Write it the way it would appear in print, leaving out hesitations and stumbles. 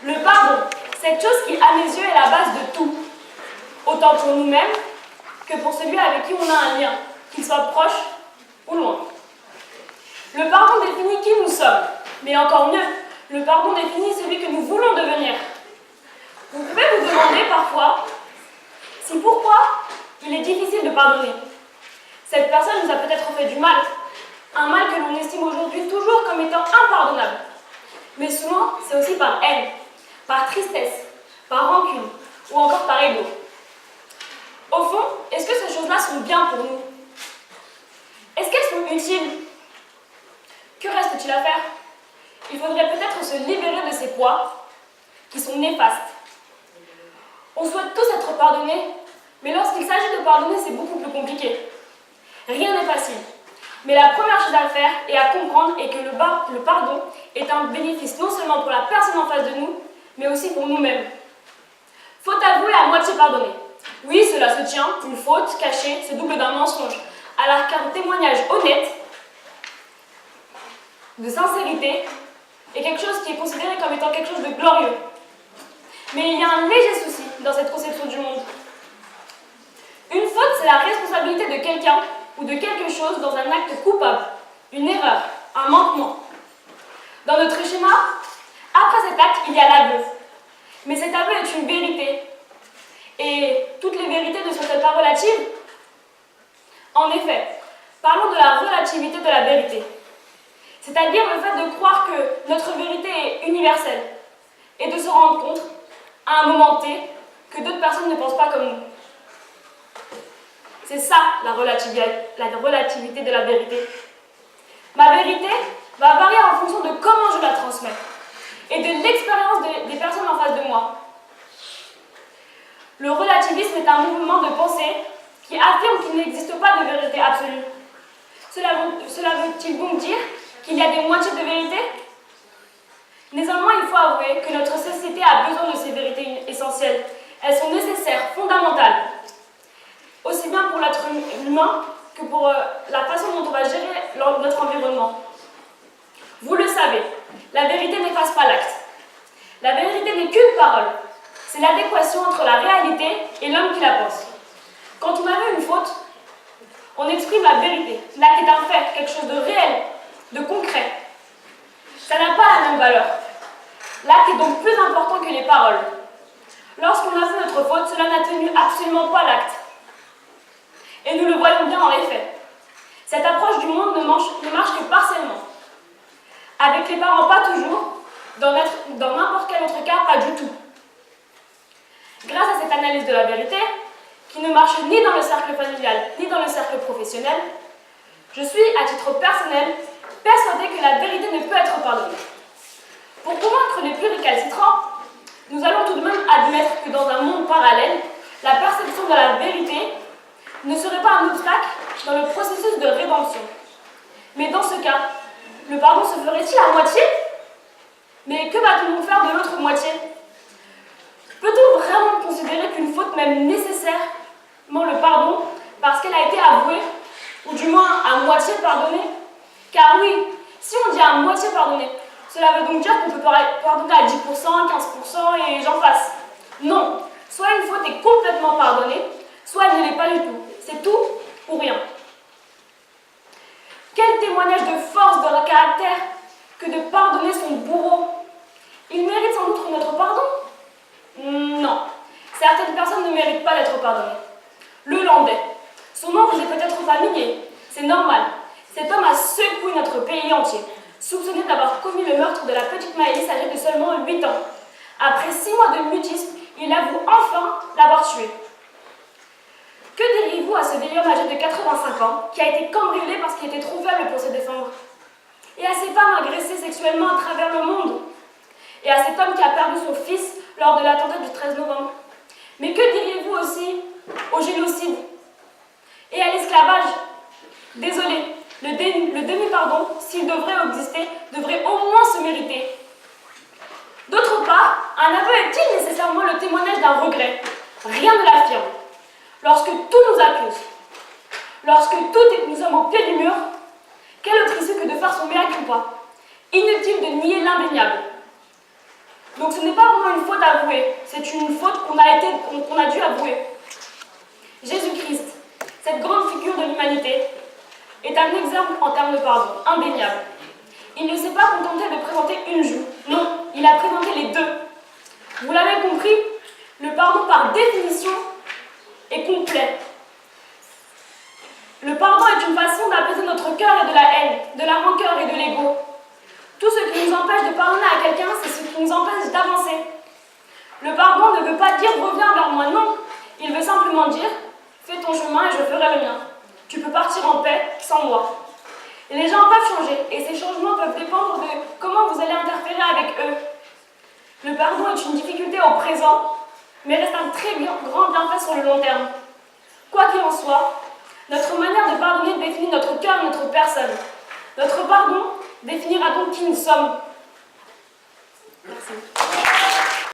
Le pardon, cette chose qui, à mes yeux, est la base de tout, autant pour nous-mêmes que pour celui avec qui on a un lien, qu'il soit proche ou loin. Le pardon définit qui nous sommes, mais encore mieux, le pardon définit celui que nous voulons devenir. Vous pouvez vous demander parfois si pourquoi il est difficile de pardonner. Cette personne nous a peut-être fait du mal, un mal que l'on estime aujourd'hui toujours comme étant impardonnable. Mais souvent, c'est aussi par haine, par tristesse, par rancune ou encore par ego. Au fond, est-ce que ces choses-là sont bien pour nous? Est-ce qu'elles sont utiles? Que reste-t-il à faire? Il faudrait peut-être se libérer de ces poids qui sont néfastes. On souhaite tous être pardonnés, mais lorsqu'il s'agit de pardonner, c'est beaucoup plus compliqué. Rien n'est facile. Mais la première chose à faire et à comprendre est que le pardon est un bénéfice non seulement pour la personne en face de nous, mais aussi pour nous-mêmes. Faute avouée à moitié pardonnée. Oui, cela se tient, une faute cachée se double d'un mensonge, alors qu'un témoignage honnête, de sincérité, est quelque chose qui est considéré comme étant quelque chose de glorieux. Mais il y a un léger souci dans cette conception du monde. Une faute, c'est la responsabilité de quelqu'un ou de quelque chose dans un acte coupable, une erreur, un manquement. Dans notre schéma, après cet acte, il y a l'aveu. Mais cet aveu est une vérité. Et toutes les vérités ne sont-elles pas relatives? En effet, parlons de la relativité de la vérité. C'est-à-dire le fait de croire que notre vérité est universelle et de se rendre compte, à un moment T, que d'autres personnes ne pensent pas comme nous. C'est ça la relativité de la vérité. Ma vérité va varier en fonction de comment je la transmets et de l'expérience des personnes en face de moi. Le relativisme est un mouvement de pensée qui affirme qu'il n'existe pas de vérité absolue. Cela veut-il donc dire qu'il y a des moitiés de vérité? Néanmoins, il faut avouer que notre société a besoin de ces vérités essentielles. Elles sont nécessaires, fondamentales, aussi bien pour l'être humain que pour la façon dont on va gérer notre environnement. Vous le savez, la vérité n'efface pas l'acte. La vérité n'est qu'une parole. C'est l'adéquation entre la réalité et l'homme qui la pense. Quand on avait une faute, on exprime la vérité. L'acte est un fait, quelque chose de réel, de concret. Ça n'a pas la même valeur. L'acte est donc plus important que les paroles. Lorsqu'on a fait notre faute, cela n'a tenu absolument pas l'acte. Et nous le voyons bien dans les faits. Cette approche du monde ne marche que partiellement. Avec les parents, pas toujours. Dans n'importe quel autre cas, pas du tout. Grâce à cette analyse de la vérité, qui ne marche ni dans le cercle familial, ni dans le cercle professionnel, je suis, à titre personnel, persuadée que la vérité ne peut être pardonnée. Pour convaincre les plus récalcitrants, nous allons tout de même admettre que dans un monde parallèle, la perception de la vérité ne serait pas un obstacle dans le processus de rédemption. Mais dans ce cas, le pardon se ferait-il à moitié? Mais que va-t-on faire de l'autre moitié? Peut-on vraiment considérer qu'une faute, même nécessairement le pardon, parce qu'elle a été avouée, ou du moins à moitié pardonnée? Car oui, si on dit à moitié pardonnée, cela veut donc dire qu'on peut pardonner à 10%, 15% et j'en passe. Non, soit une faute est complètement pardonnée, soit elle ne l'est pas du tout. C'est tout ou rien. Quel témoignage de force de caractère que de pardonner son bourreau. Il mérite sans doute notre pardon? Non. Certaines personnes ne méritent pas d'être pardonnées. Le Landais. Son nom vous est peut-être familier. C'est normal. Cet homme a secoué notre pays entier, soupçonné d'avoir commis le meurtre de la petite Maëlys âgée de seulement 8 ans. Après 6 mois de mutisme, il avoue enfin l'avoir tué. Que diriez-vous à ce vieil homme âgé de 85 ans qui a été cambriolé parce qu'il était trop faible pour se défendre? Et à ces femmes agressées sexuellement à travers le monde? Et à cet homme qui a perdu son fils lors de l'attentat du 13 novembre? Mais que diriez-vous aussi au génocide et à l'esclavage? Désolé, le demi-pardon, s'il devrait exister, devrait au moins se mériter. D'autre part, un aveu est-il nécessairement le témoignage d'un regret? Rien ne l'affirme. Lorsque tout nous accuse, lorsque nous sommes au pied du mur, quelle autre issue que de faire son mea culpa? Inutile de nier l'indéniable. Donc ce n'est pas une faute avouée, c'est une faute qu'on a dû avouer. Jésus-Christ, cette grande figure de l'humanité, est un exemple en termes de pardon, indéniable. Il ne s'est pas contenté de présenter une joue, non, il a présenté les deux. Vous l'avez compris, le pardon par définition est complet. Le pardon est une façon d'apaiser notre cœur et de la haine, de la rancœur et de l'ego. Tout ce qui nous empêche de pardonner à quelqu'un, c'est ce qui nous empêche d'avancer. Le pardon ne veut pas dire reviens vers moi, non. Il veut simplement dire fais ton chemin et je ferai le mien. Tu peux partir en paix sans moi. Et les gens peuvent changer et ces changements peuvent dépendre de comment vous allez interférer avec eux. Le pardon est une difficulté au présent, mais reste un très grand bienfait sur le long terme. Quoi qu'il en soit, notre manière de pardonner définit notre cœur et notre personne. Notre pardon définira donc qui nous sommes.